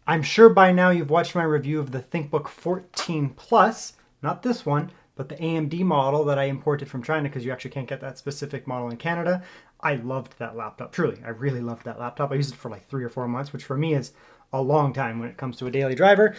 I'm sure by now you've watched my review of the ThinkBook 14 Plus, not this one, but the AMD model that I imported from China because you actually can't get that specific model in Canada. I loved that laptop, truly. I really loved that laptop. I used it for like 3 or 4 months, which for me is a long time when it comes to a daily driver.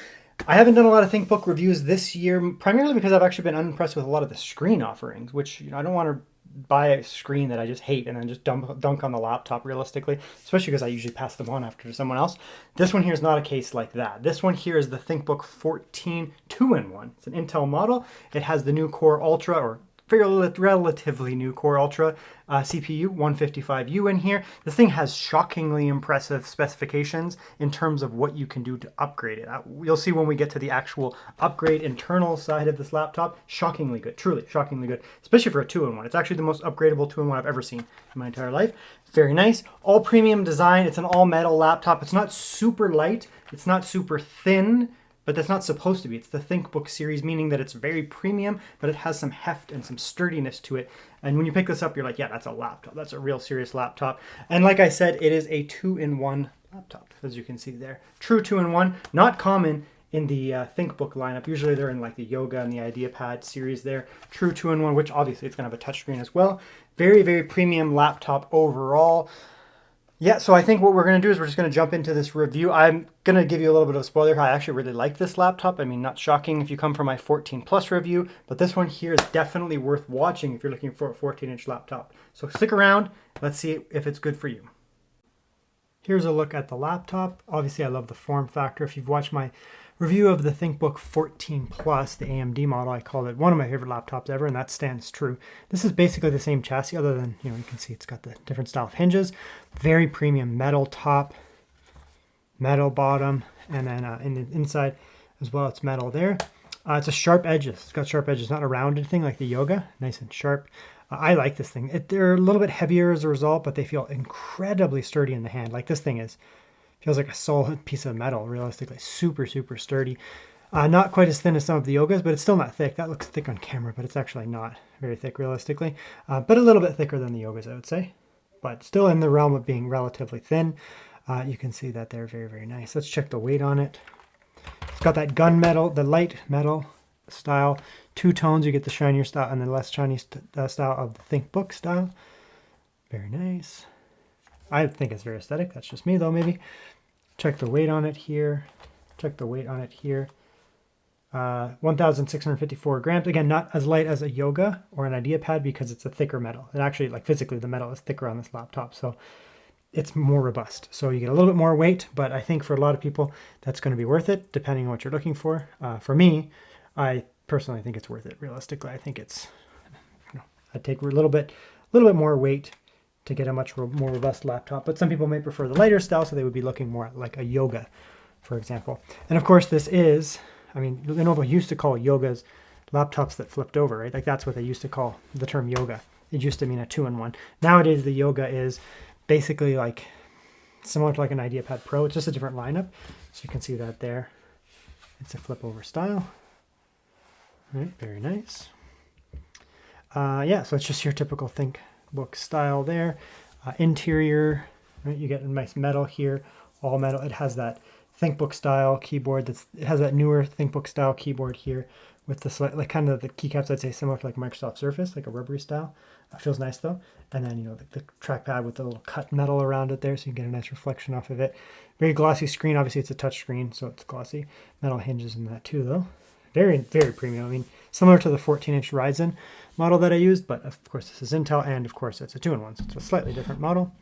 I haven't done a lot of ThinkBook reviews this year, primarily because I've actually been unimpressed with a lot of the screen offerings, which I don't want to buy a screen that I just hate and then just dunk on the laptop realistically, especially because I usually pass them on after to someone else. This one here is not a case like that. This one here is the ThinkBook 14 2-in-1. It's an Intel model. It has the new Core Ultra, or relatively new Core Ultra CPU, 155U in here. This thing has shockingly impressive specifications in terms of what you can do to upgrade it. You'll see when we get to the actual upgrade internal side of this laptop, shockingly good, truly shockingly good, especially for a 2-in-1. It's actually the most upgradable 2-in-1 I've ever seen in my entire life. Very nice, all premium design. It's an all metal laptop. It's not super light, it's not super thin, but that's not supposed to be. It's the ThinkBook series, meaning that it's very premium, but it has some heft and some sturdiness to it. And when you pick this up, you're like, yeah, that's a laptop. That's a real serious laptop. And like I said, it is a 2-in-1 laptop, as you can see there. True 2-in-1, not common in the ThinkBook lineup. Usually they're in like the Yoga and the IdeaPad series there. True 2-in-1, which obviously it's going to have a touchscreen as well. Very, very premium laptop overall. Yeah, so I think what we're going to do is we're just going to jump into this review. I'm going to give you a little bit of a spoiler. I actually really like this laptop. I mean, not shocking if you come from my 14 Plus review, but this one here is definitely worth watching if you're looking for a 14-inch laptop. So stick around. Let's see if it's good for you. Here's a look at the laptop. Obviously, I love the form factor. If you've watched my review of the ThinkBook 14 Plus, the AMD model, I call it one of my favorite laptops ever, and that stands true. This is basically the same chassis, other than, you can see it's got the different style of hinges. Very premium metal top, metal bottom, and then in the inside as well, it's metal there. It's a sharp edges. It's got sharp edges, not a rounded thing like the Yoga. Nice and sharp. I like this thing. They're a little bit heavier as a result, but they feel incredibly sturdy in the hand. Like this thing feels like a solid piece of metal, realistically. Super, super sturdy. Not quite as thin as some of the Yogas, but it's still not thick. That looks thick on camera, but it's actually not very thick realistically. But a little bit thicker than the Yogas, I would say. But still in the realm of being relatively thin. You can see that they're very, very nice. Let's check the weight on it. It's got that gunmetal, the light metal style. Two tones, you get the shinier style and the less shiny style of the ThinkBook style. Very nice. I think it's very aesthetic. That's just me though, maybe. Check the weight on it here. Check the weight on it here. 1,654 grams. Again, not as light as a Yoga or an IdeaPad because it's a thicker metal. It actually, like physically, the metal is thicker on this laptop, so it's more robust. So you get a little bit more weight, but I think for a lot of people, that's going to be worth it, depending on what you're looking for. For me, I personally think it's worth it. Realistically, I think it's, I'd take a little bit more weight to get a much more robust laptop. But some people may prefer the lighter style, so they would be looking more at like a Yoga, for example. And of course, this is, Lenovo used to call Yogas laptops that flipped over, right? Like that's what they used to call the term Yoga. It used to mean a 2-in-1. Nowadays, the Yoga is basically like similar to like an IdeaPad Pro. It's just a different lineup. So you can see that there. It's a flip over style. All right, very nice. Yeah, so it's just your typical ThinkBook style there. Interior, right? You get a nice metal here, all metal. It has that ThinkBook style keyboard. It has that newer ThinkBook style keyboard here with the like kind of the keycaps, I'd say similar to like Microsoft Surface, like a rubbery style. Feels nice though. And then the trackpad with the little cut metal around it there, so you get a nice reflection off of it. Very glossy screen. Obviously, it's a touch screen, so it's glossy. Metal hinges in that too, though. Very, very premium. Similar to the 14-inch Ryzen model that I used, but of course this is Intel, and of course it's a 2-in-1, so it's a slightly different model.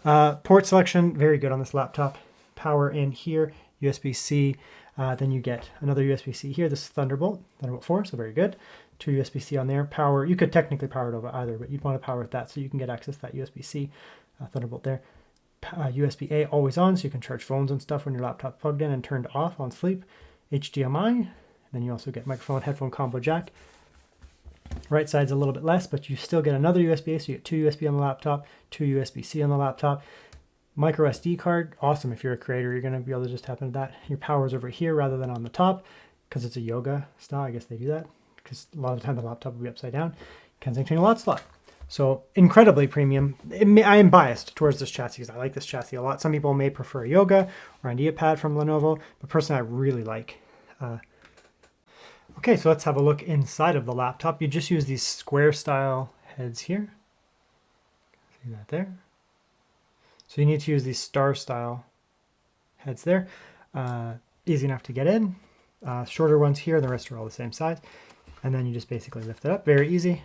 Port selection, very good on this laptop. Power in here, USB-C. Then you get another USB-C here. This is Thunderbolt 4, so very good. 2 USB-C on there. Power, you could technically power it over either, but you'd want to power with that so you can get access to that USB-C Thunderbolt there. USB-A always on, so you can charge phones and stuff when your laptop's plugged in and turned off on sleep. HDMI. Then you also get microphone, headphone combo jack. Right side's a little bit less, but you still get another USB-A, so you get 2 USB on the laptop, 2 USB-C on the laptop. Micro SD card, awesome if you're a creator, you're going to be able to just tap into that. Your power's over here rather than on the top, because it's a Yoga style. I guess they do that, because a lot of the time the laptop will be upside down. Kensington lot slot. So incredibly premium. I am biased towards this chassis because I like this chassis a lot. Some people may prefer Yoga or IdeaPad from Lenovo, but personally I really like. Okay, so let's have a look inside of the laptop. You just use these square style heads here. See that there? So you need to use these star style heads there. Easy enough to get in. Shorter ones here, the rest are all the same size. And then you just basically lift it up. Very easy.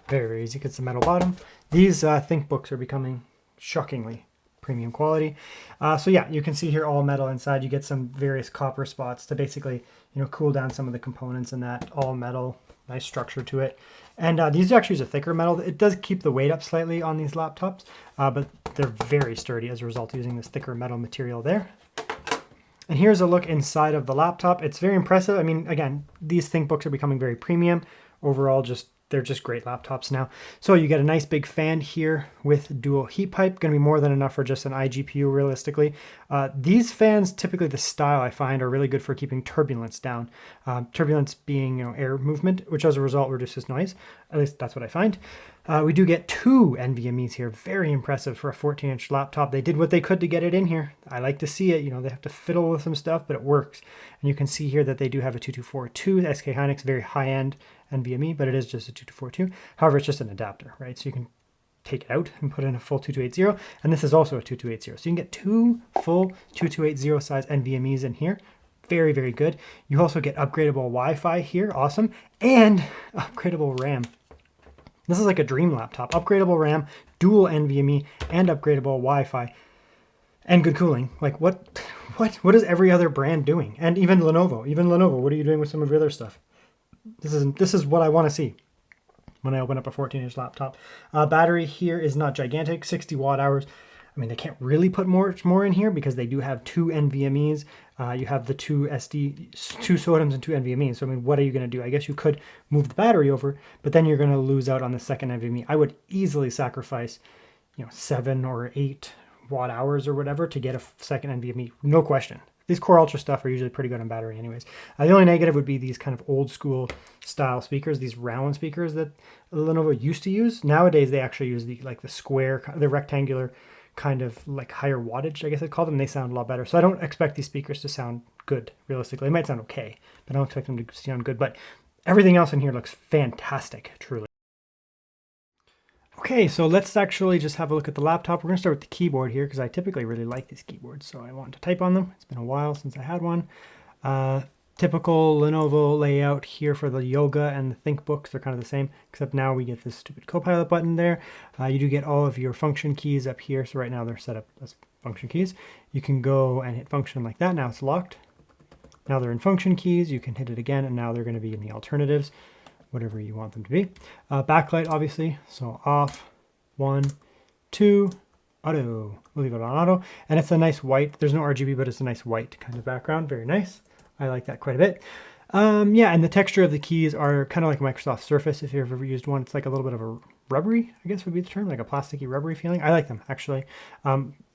Very, very easy because it's a metal bottom. These ThinkBooks are becoming shockingly premium quality. So yeah, you can see here all metal inside. You get some various copper spots to basically, cool down some of the components in that. All metal, nice structure to it. And these actually use a thicker metal. It does keep the weight up slightly on these laptops, but they're very sturdy as a result of using this thicker metal material there. And here's a look inside of the laptop. It's very impressive. I mean, again, these ThinkBooks are becoming very premium. Overall, they're just great laptops now. So you get a nice big fan here with dual heat pipe. Going to be more than enough for just an iGPU realistically. These fans, typically the style I find, are really good for keeping turbulence down. Turbulence being air movement, which as a result reduces noise. At least that's what I find. We do get 2 NVMe's here. Very impressive for a 14-inch laptop. They did what they could to get it in here. I like to see it. They have to fiddle with some stuff, but it works. And you can see here that they do have a 2242 SK Hynix, very high-end NVMe, but it is just a 2242. However, it's just an adapter, right? So you can take it out and put in a full 2280, and this is also a 2280. So you can get 2 full 2280 size NVMe's in here. Very, very good. You also get upgradable Wi-Fi here, awesome, and upgradable RAM. This is like a dream laptop. Upgradable RAM, dual NVMe, and upgradable Wi-Fi, and good cooling. Like what is every other brand doing? And even Lenovo, what are you doing with some of your other stuff? This is what I want to see when I open up a 14-inch laptop. Battery here is not gigantic, 60 watt hours. I mean, they can't really put much more in here because they do have 2 NVMe's. You have the 2 SODIMMs and 2 NVMe's. So, I mean, what are you going to do? I guess you could move the battery over, but then you're going to lose out on the second NVMe. I would easily sacrifice, 7 or 8 watt hours or whatever to get a second NVMe. No question. These Core Ultra stuff are usually pretty good on battery anyways. The only negative would be these kind of old school style speakers, these round speakers that Lenovo used to use. Nowadays, they actually use the square, the rectangular kind of like higher wattage, I guess I'd call them. They sound a lot better. So I don't expect these speakers to sound good, realistically. They might sound okay, but I don't expect them to sound good. But everything else in here looks fantastic, truly. Okay, so let's actually just have a look at the laptop. We're going to start with the keyboard here because I typically really like these keyboards, so I want to type on them. It's been a while since I had one. Typical Lenovo layout here for the Yoga and the ThinkBooks. They're kind of the same, except now we get this stupid Copilot button there. You do get all of your function keys up here. So right now they're set up as function keys. You can go and hit function like that. Now it's locked. Now they're in function keys. You can hit it again, and now they're going to be in the alternatives, whatever you want them to be. Backlight, obviously. So off, 1, 2, auto. We'll leave it on auto. And it's a nice white. There's no RGB, but it's a nice white kind of background. Very nice. I like that quite a bit. Yeah, and the texture of the keys are kind of like Microsoft Surface. If you've ever used one, it's like a little bit of a rubbery, I guess would be the term, like a plasticky rubbery feeling. I like them, actually.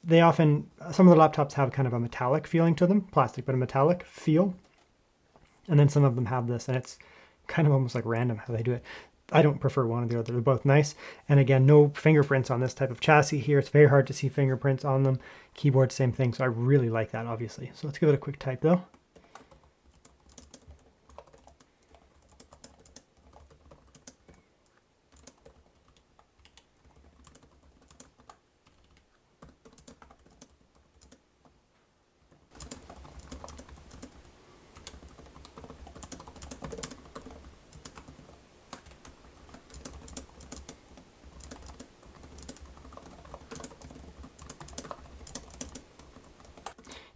They often, some of the laptops have kind of a metallic feeling to them, plastic, but a metallic feel. And then some of them have this, and it's kind of almost like random how they do it. I don't prefer one or the other. They're both nice. And again, no fingerprints on this type of chassis here. It's very hard to see fingerprints on them. Keyboard, same thing. So I really like that, obviously. So let's give it a quick type, though.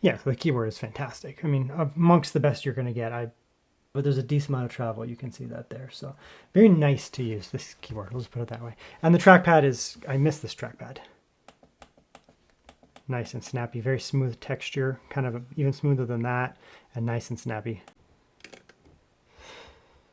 Yeah, so the keyboard is fantastic. I mean, amongst the best you're going to get. But there's a decent amount of travel. You can see that there. So very nice to use, this keyboard. Let's put it that way. And the trackpad is, I miss this trackpad. Nice and snappy. Very smooth texture. Kind of even smoother than that. And nice and snappy.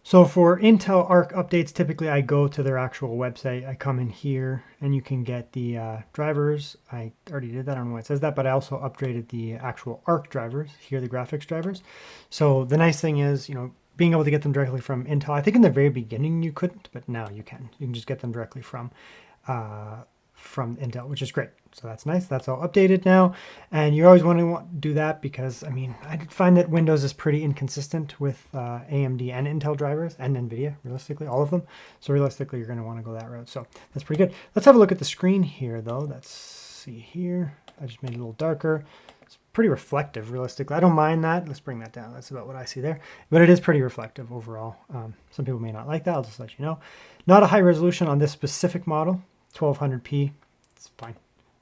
So for Intel Arc updates, typically I go to their actual website. I come in here and you can get the drivers. I already did that. I don't know why it says that, but I also upgraded the actual Arc drivers here, the graphics drivers. So the nice thing is, being able to get them directly from Intel. I think in the very beginning you couldn't, but now you can. You can just get them directly from Intel, which is great. So that's nice. That's all updated now. And you always want to do that because, I mean, I find that Windows is pretty inconsistent with AMD and Intel drivers and NVIDIA, realistically, all of them. So realistically, you're going to want to go that route. So that's pretty good. Let's have a look at the screen here, though. Let's see here. I just made it a little darker. It's pretty reflective, realistically. I don't mind that. Let's bring that down. That's about what I see there. But it is pretty reflective overall. Some people may not like that. I'll just let you know. Not a high resolution on this specific model. 1200p. It's fine.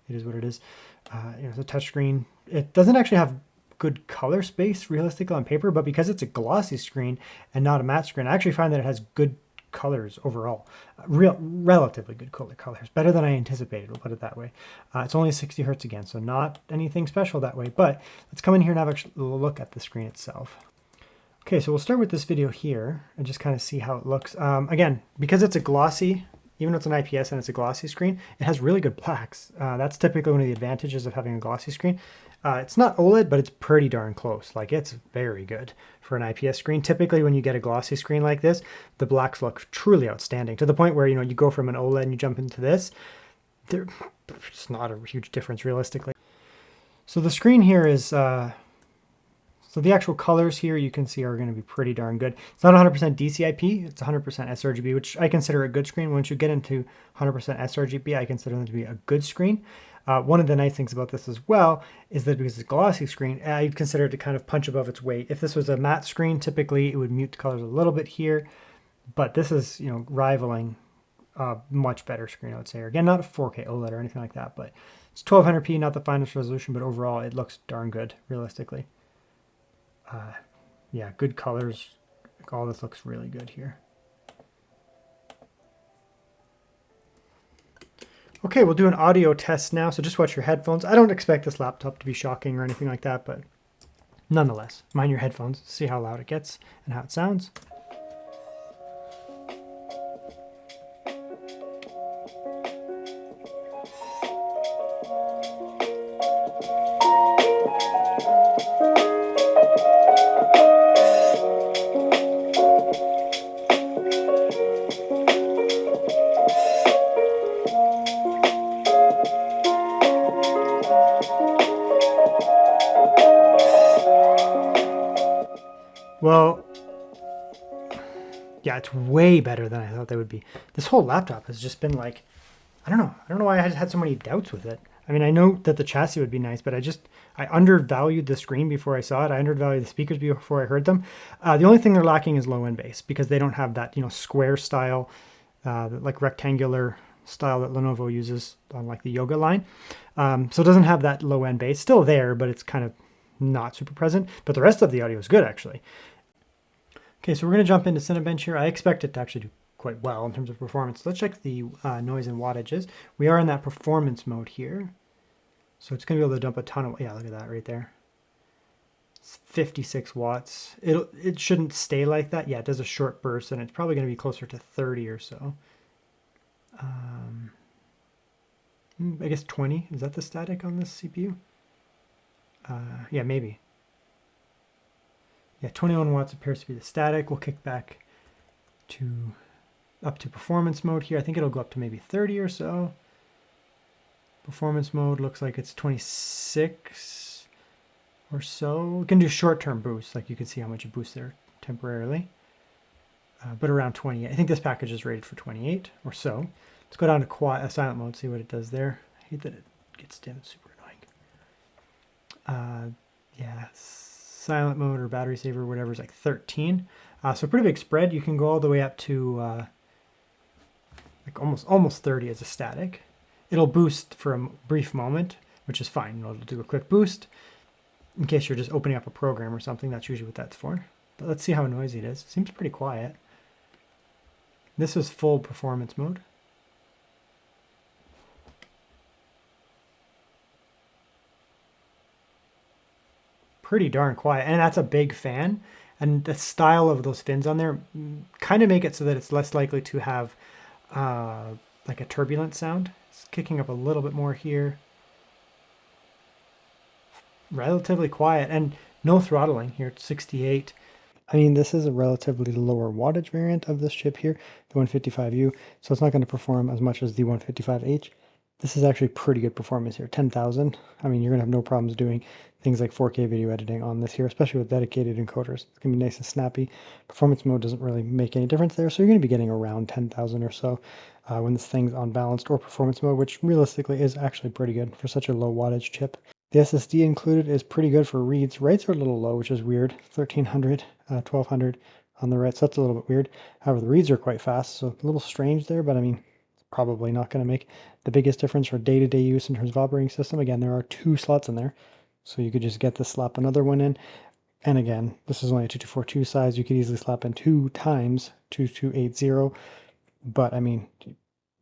It is what it is. It's a touchscreen. It doesn't actually have good color space realistically on paper, but because it's a glossy screen and not a matte screen, I actually find that it has good colors overall. Relatively good colors. Better than I anticipated, we'll put it that way. It's only 60 hertz again, so not anything special that way, but let's come in here and have a look at the screen itself. Okay, so we'll start with this video here and just kind of see how it looks. Again, because it's a glossy, even though it's an IPS and it's a glossy screen, it has really good blacks. That's typically one of the advantages of having a glossy screen. It's not OLED, but it's pretty darn close. Like, it's very good for an IPS screen. Typically, when you get a glossy screen like this, the blacks look truly outstanding, to the point where, you go from an OLED and you jump into this. It's not a huge difference realistically. So the screen here is... So the actual colors here you can see are going to be pretty darn good. It's not 100% DCI-P, it's 100% sRGB, which I consider a good screen. Once you get into 100% sRGB, I consider them to be a good screen. One of the nice things about this as well is that because it's a glossy screen, I consider it to kind of punch above its weight. If this was a matte screen, typically it would mute the colors a little bit here, but this is, rivaling a much better screen, I would say. Again, not a 4K OLED or anything like that, but it's 1200p, not the finest resolution, but overall it looks darn good, realistically. Yeah, good colors. All this looks really good here. Okay, we'll do an audio test now. So just watch your headphones. I don't expect this laptop to be shocking or anything like that, but nonetheless, mind your headphones. See how loud it gets and how it sounds. Well, yeah, it's way better than I thought they would be. This whole laptop has just been like, I don't know why I had so many doubts with it. I mean, I know that the chassis would be nice, but I undervalued the screen before I saw it. I undervalued the speakers before I heard them. The only thing they're lacking is low end bass, because they don't have that, square style, like rectangular style that Lenovo uses on like the Yoga line. So it doesn't have that low end bass. Still there, but it's kind of not super present. But the rest of the audio is good, actually. Okay, so we're going to jump into Cinebench here. I expect it to actually do quite well in terms of performance. Let's check the noise and wattages. We are in that performance mode here. So it's going to be able to dump a ton of... Yeah, look at that right there. It's 56 watts. It shouldn't stay like that. Yeah, it does a short burst, and it's probably going to be closer to 30 or so. I guess 20. Is that the static on this CPU? Yeah, maybe. Yeah, 21 watts appears to be the static. We'll kick back up to performance mode here. I think it'll go up to maybe 30 or so. Performance mode looks like it's 26 or so. We can do short-term boosts, like you can see how much it boosts there temporarily. But around 20. I think this package is rated for 28 or so. Let's go down to silent mode, see what it does there. I hate that it gets dim. It's super annoying. Yeah, silent mode or battery saver, whatever, is like 13. So pretty big spread. You can go all the way up to like almost 30 as a static. It'll boost for a brief moment, which is fine. It'll do a quick boost in case you're just opening up a program or something. That's usually what that's for. But let's see how noisy it is. Seems pretty quiet. This is full performance mode. Pretty darn quiet, and that's a big fan. And the style of those fins on there kind of make it so that it's less likely to have like a turbulent sound. It's kicking up a little bit more here. Relatively quiet and no throttling here at 68. I mean, this is a relatively lower wattage variant of this chip here, the 155U, so it's not going to perform as much as the 155H. This is actually pretty good performance here, 10,000. I mean, you're going to have no problems doing things like 4K video editing on this here, especially with dedicated encoders. It's going to be nice and snappy. Performance mode doesn't really make any difference there, so you're going to be getting around 10,000 or so when this thing's on balanced or performance mode, which realistically is actually pretty good for such a low wattage chip. The SSD included is pretty good for reads. Writes are a little low, which is weird. 1300, 1200 on the writes. That's a little bit weird. However, the reads are quite fast, so a little strange there, but I mean, it's probably not going to make the biggest difference for day-to-day use in terms of operating system. Again, there are 2 slots in there, so you could just get this, slap another one in. And again, this is only a 2242 size. You could easily slap in 2 times 2280, but I mean,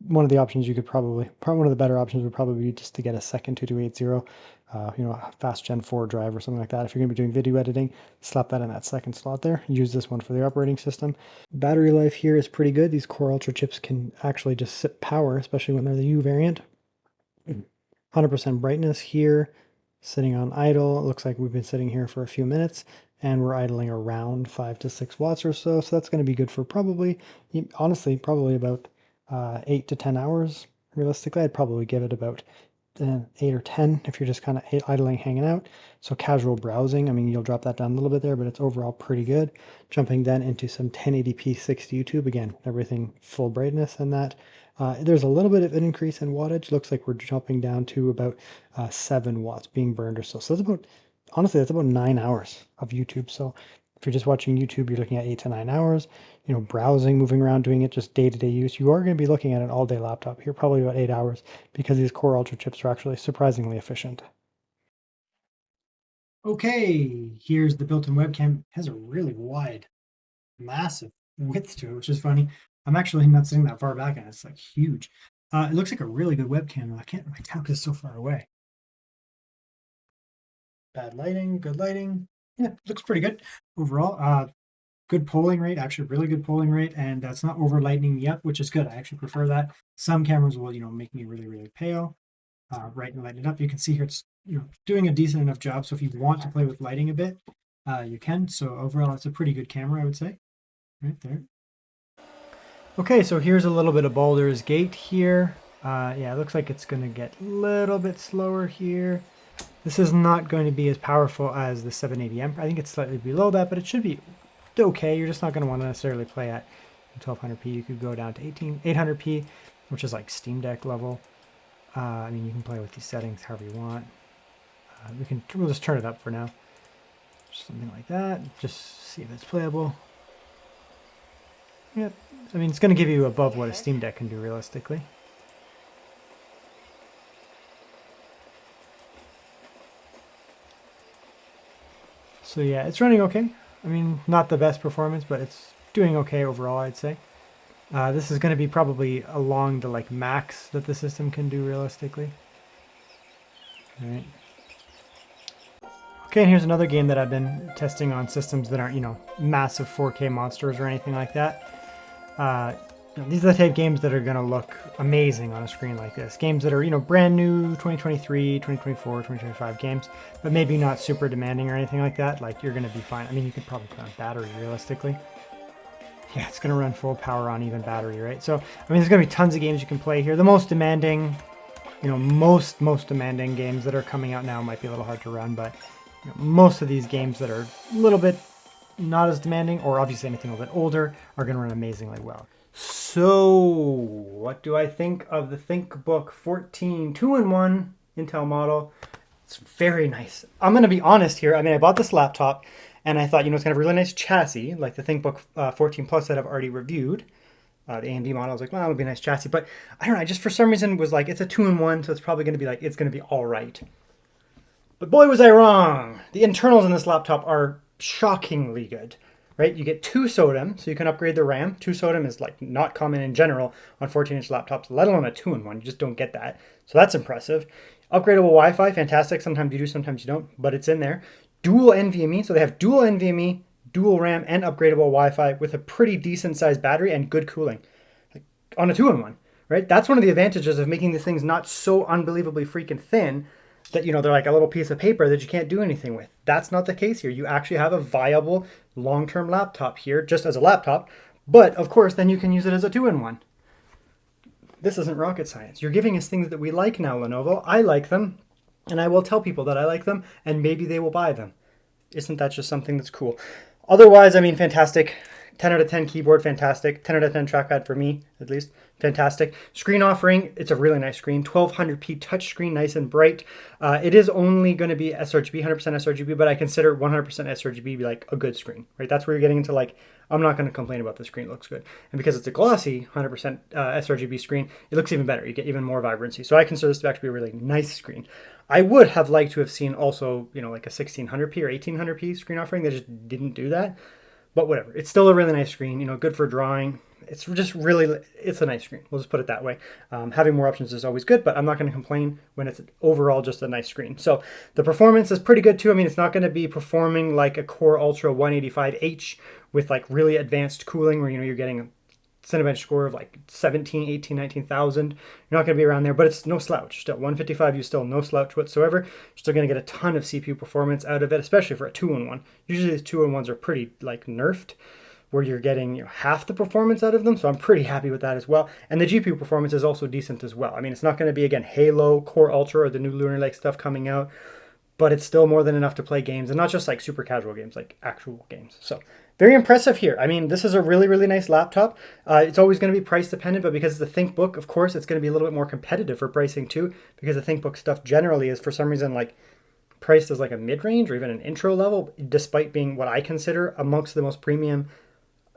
one of the options you could probably one of the better options would probably be just to get a second 2280, a fast Gen 4 drive or something like that. If you're going to be doing video editing, slap that in that second slot there. Use this one for the operating system. Battery life here is pretty good. These Core Ultra chips can actually just sip power, especially when they're the U variant. 100% brightness here, sitting on idle. It looks like we've been sitting here for a few minutes and we're idling around 5 to 6 watts or so. So that's going to be good for probably, honestly, probably about 8 to 10 hours. Realistically, I'd probably give it about 8 or 10 if you're just kind of idling, hanging out. So casual browsing, I mean, you'll drop that down a little bit there, but it's overall pretty good. Jumping then into some 1080p 60 YouTube, again, everything full brightness and that. There's a little bit of an increase in wattage. Looks like we're jumping down to about 7 watts being burned or so. So that's about, honestly, that's about 9 hours of YouTube. So if you're just watching YouTube, you're looking at 8 to 9 hours. Browsing, moving around, doing it just day-to-day use, you are going to be looking at an all-day laptop here, probably about 8 hours, because these Core Ultra chips are actually surprisingly efficient. Okay, here's the built-in webcam. It has a really wide, massive width to it, which is funny. I'm actually not sitting that far back, and it's like huge. It looks like a really good webcam. I can't really tell because it's so far away. Bad lighting, good lighting. Yeah, looks pretty good overall. Good polling rate, actually really good polling rate, and that's not over lightening me up, which is good. I actually prefer that. Some cameras will, make me really, really pale. Right and lighten it up. You can see here it's doing a decent enough job. So if you want to play with lighting a bit, you can. So overall, it's a pretty good camera, I would say. Right there. Okay, so here's a little bit of Baldur's Gate here. Yeah, it looks like it's going to get a little bit slower here. This is not going to be as powerful as the 780M. I think it's slightly below that, but it should be okay. You're just not going to want to necessarily play at 1200p. You could go down to 800p, which is like Steam Deck level. I mean, you can play with these settings however you want. We'll just turn it up for now. Something like that. Just see if it's playable. Yep. I mean, it's going to give you above what a Steam Deck can do realistically. So yeah, it's running okay. I mean, not the best performance, but it's doing okay overall, I'd say. This is going to be probably along the max that the system can do realistically. All right. Okay, and here's another game that I've been testing on systems that aren't, massive 4K monsters or anything like that. These are the type of games that are going to look amazing on a screen like this. Games that are, brand new 2023, 2024, 2025 games, but maybe not super demanding or anything like that. Like, you're going to be fine. I mean, you could probably put on battery realistically. Yeah, it's going to run full power on even battery, right? So, I mean, there's going to be tons of games you can play here. The most demanding, most demanding games that are coming out now might be a little hard to run, but most of these games that are a little bit not as demanding, or obviously anything a little bit older, are going to run amazingly well. So, what do I think of the ThinkBook 14 2-in-1 Intel model? It's very nice. I'm going to be honest here. I mean, I bought this laptop, and I thought, it's going to have a really nice chassis, like the ThinkBook 14 Plus that I've already reviewed. The AMD model, I was like, well, it'll be a nice chassis. But I don't know, I just for some reason was like, it's a 2-in-1, so it's probably going to be it's going to be all right. But boy, was I wrong. The internals in this laptop are shockingly good, right? You get 2 SODIMM, so you can upgrade the RAM. 2 SODIMM is not common in general on 14-inch laptops, let alone a 2-in-1. You just don't get that. So that's impressive. Upgradable Wi-Fi, fantastic. Sometimes you do, sometimes you don't, but it's in there. Dual NVMe, so they have dual NVMe, dual RAM, and upgradable Wi-Fi with a pretty decent sized battery and good cooling on a 2-in-1, right? That's one of the advantages of making these things not so unbelievably freaking thin that, you know, they're like a little piece of paper that you can't do anything with. That's not the case here. You actually have a viable long-term laptop here, just as a laptop. But of course, then you can use it as a two-in-one. This isn't rocket science. You're giving us things that we like now, Lenovo. I like them, and I will tell people that I like them, and maybe they will buy them. Isn't that just something that's cool? Otherwise, I mean, fantastic. 10 out of 10 keyboard, fantastic. 10 out of 10 trackpad for me, at least, fantastic. Screen offering, it's a really nice screen. 1200p touchscreen, nice and bright. It is only going to be sRGB, 100% sRGB, but I consider 100% sRGB like a good screen, right? That's where you're getting into like, I'm not going to complain about the screen, it looks good. And because it's a glossy 100% sRGB screen, it looks even better. You get even more vibrancy. So I consider this to actually be a really nice screen. I would have liked to have seen also, you know, like a 1600p or 1800p screen offering. They just didn't do that. But whatever, it's still a really nice screen, you know, good for drawing. It's just really, it's a nice screen. We'll just put it that way. Having more options is always good, but I'm not going to complain when it's overall just a nice screen. So the performance is pretty good too. I mean, it's not going to be performing like a Core Ultra 185H with like really advanced cooling where, you know, you're getting a Cinebench score of like 17, 18, 19,000. You're not going to be around there, but it's no slouch. Still, 155, you still no slouch whatsoever. You're still going to get a ton of CPU performance out of it, especially for a two-in-one. Usually these two-in-ones are pretty like nerfed, where you're getting, you know, half the performance out of them. So I'm pretty happy with that as well. And the GPU performance is also decent as well. I mean, it's not going to be, again, Halo, Core Ultra, or the new Lunar Lake stuff coming out, but it's still more than enough to play games, and not just like super casual games, like actual games. So very impressive here. I mean, this is a really, really nice laptop. It's always going to be price dependent, but because it's the ThinkBook, of course, it's going to be a little bit more competitive for pricing too, because the ThinkBook stuff generally is for some reason like priced as like a mid-range or even an intro level, despite being what I consider amongst the most premium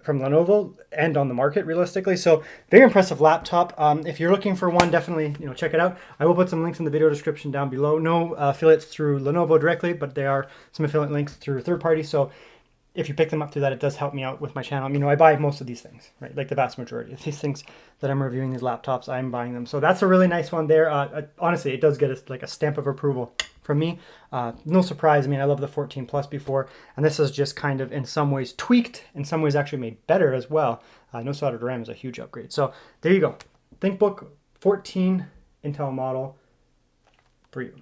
from Lenovo and on the market realistically. So very impressive laptop. If you're looking for one, definitely, you know, check it out. I will put some links in the video description down below. No affiliates through Lenovo directly, but there are some affiliate links through third party. So if you pick them up through that, it does help me out with my channel. You know, I buy most of these things, right? Like the vast majority of these things that I'm reviewing, these laptops, I'm buying them. So that's a really nice one there. Honestly, it does get like a stamp of approval from me. No surprise. I mean, I love the 14 Plus before, and this is just kind of in some ways tweaked, in some ways actually made better as well. No soldered RAM is a huge upgrade. So there you go. ThinkBook 14 Intel model for you.